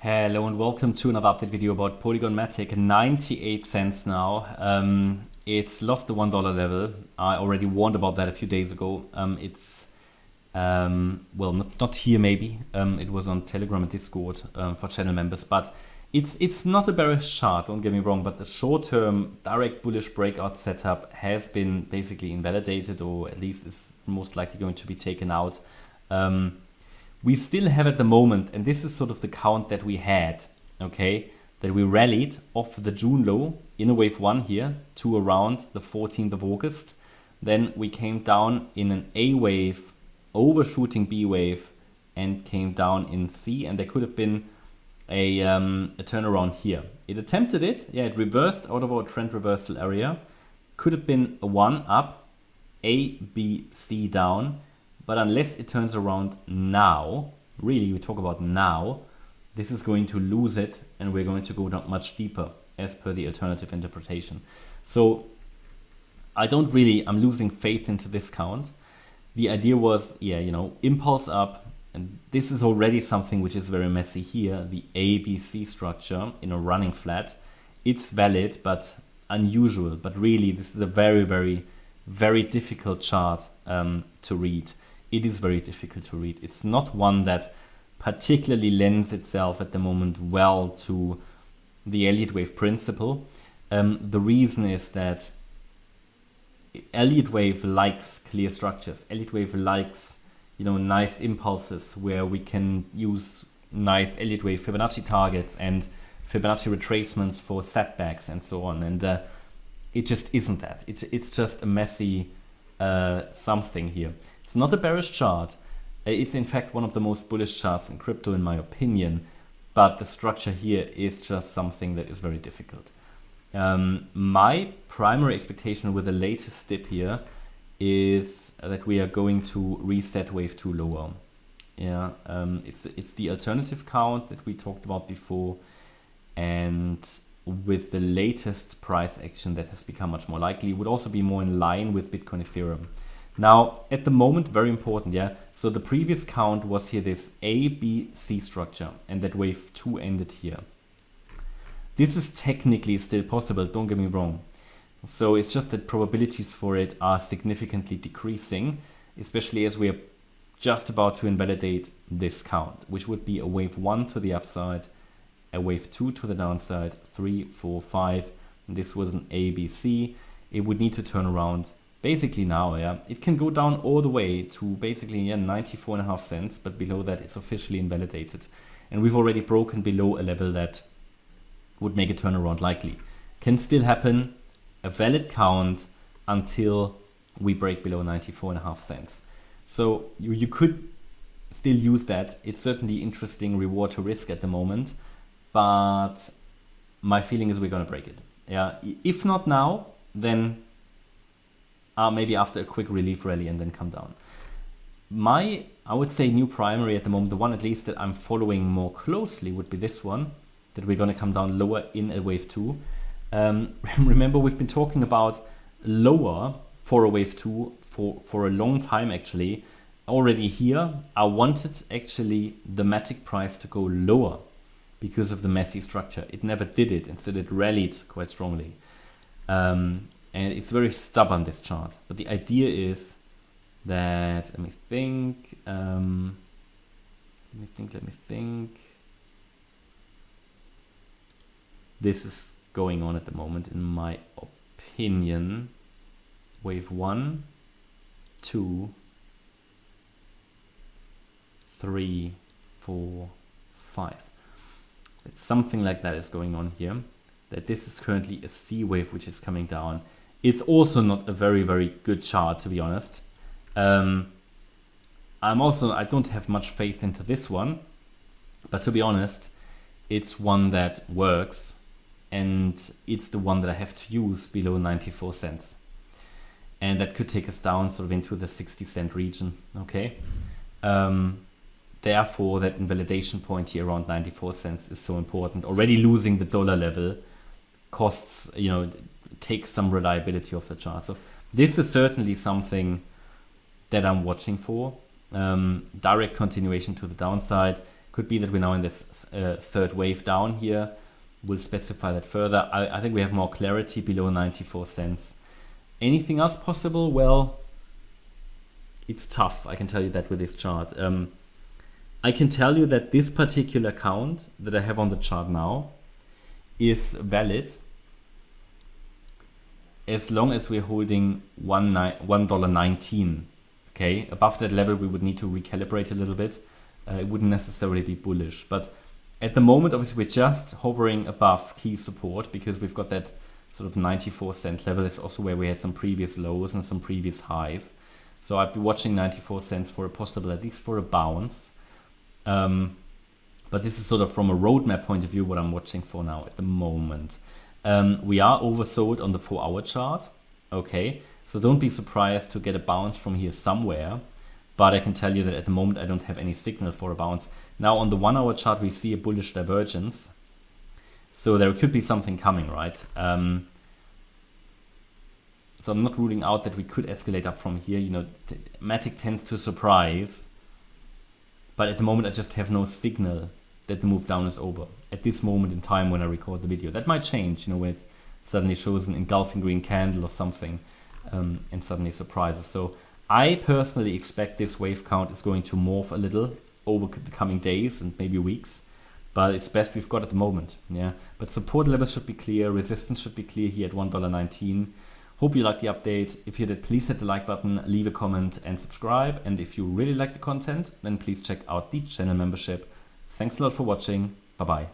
Hello and welcome to another update video about Polygon MATIC. 98 cents now. It's lost the $1 level. I already warned about that a few days ago. It's well, not here maybe. It was on Telegram and Discord for channel members, but it's not a bearish chart, don't get me wrong, but the short-term direct bullish breakout setup has been basically invalidated, or at least is most likely going to be taken out. We still have at the moment, and this is sort of the count that we had, okay, that we rallied off the June low in a wave 1 here to around the 14th of August. Then we came down in an A wave, overshooting B wave, and came down in C, and there could have been a turnaround here. It attempted it, yeah, it reversed out of our trend reversal area. Could have been a 1 up, A, B, C down. But unless it turns around now, really we talk about now, this is going to lose it and we're going to go down much deeper as per the alternative interpretation. So I'm losing faith into this count. The idea was, yeah, you know, impulse up, and this is already something which is very messy here, the ABC structure in a running flat. It's valid but unusual, but really this is a very, very, very difficult chart to read. It is very difficult to read. It's not one that particularly lends itself at the moment well to the Elliott wave principle. The reason is that Elliott wave likes clear structures. Elliott wave likes, you know, nice impulses where we can use nice Elliott wave Fibonacci targets and Fibonacci retracements for setbacks and so on. And it just isn't that. It's just a messy something here. It's not a bearish chart. It's in fact one of the most bullish charts in crypto in my opinion, but the structure here is just something that is very difficult. My primary expectation with the latest dip here is that we are going to reset wave 2 lower. Yeah, it's the alternative count that we talked about before, and with the latest price action that has become much more likely, would also be more in line with Bitcoin Ethereum. Now, at the moment, very important, yeah. So the previous count was here this A, B, C structure, and that wave 2 ended here. This is technically still possible, don't get me wrong. So it's just that probabilities for it are significantly decreasing, especially as we are just about to invalidate this count, which would be a wave 1 to the upside, a wave 2 to the downside, 3, 4, 5. This was an A, B, C. It would need to turn around basically now, yeah. It can go down all the way to basically, yeah, 94.5 cents, but below that it's officially invalidated. And we've already broken below a level that would make a turnaround likely. Can still happen, a valid count until we break below 94.5 cents. So you could still use that. It's certainly interesting reward to risk at the moment. But my feeling is we're going to break it. Yeah, if not now, then maybe after a quick relief rally and then come down. I would say new primary at the moment, the one at least that I'm following more closely would be this one, that we're going to come down lower in a wave 2. Remember, we've been talking about lower for a wave 2 for a long time actually. Already here, I wanted actually the MATIC price to go lower because of the messy structure. It never did it. Instead, it rallied quite strongly. And it's very stubborn, this chart. But the idea is that, let me think. This is going on at the moment, in my opinion. Wave 1, 2, 3, 4, 5. It's something like that is going on here, that this is currently a C wave which is coming down. It's also not a very, very good chart, to be honest. I don't have much faith into this one, but to be honest, it's one that works, and it's the one that I have to use below 94 cents. And that could take us down sort of into the 60-cent region, okay? Therefore, that invalidation point here around 94 cents is so important. Already losing the dollar level costs, you know, takes some reliability off the chart. So this is certainly something that I'm watching for. Direct continuation to the downside. Could be that we're now in this third wave down here. We'll specify that further. I think we have more clarity below 94 cents. Anything else possible? Well, it's tough. I can tell you that with this chart. I can tell you that this particular account that I have on the chart now is valid as long as we're holding $1.19. Okay, above that level we would need to recalibrate a little bit. It wouldn't necessarily be bullish, but at the moment obviously we're just hovering above key support because we've got that sort of 94 cent level. It's also where we had some previous lows and some previous highs. So I'd be watching 94 cents for a possible, at least for a bounce. But this is sort of from a roadmap point of view what I'm watching for now at the moment. We are oversold on the 4-hour chart. Okay, so don't be surprised to get a bounce from here somewhere. But I can tell you that at the moment I don't have any signal for a bounce. Now on the 1-hour chart we see a bullish divergence. So there could be something coming, right? So I'm not ruling out that we could escalate up from here. You know, MATIC tends to surprise. But at the moment I just have no signal that the move down is over. At this moment in time when I record the video. That might change, you know, when it suddenly shows an engulfing green candle or something and suddenly surprises. So I personally expect this wave count is going to morph a little over the coming days and maybe weeks, but it's best we've got at the moment. Yeah, but support levels should be clear, resistance should be clear here at $1.19. Hope you liked the update. If you did, please hit the like button, leave a comment and subscribe. And if you really like the content, then please check out the channel membership. Thanks a lot for watching. Bye bye.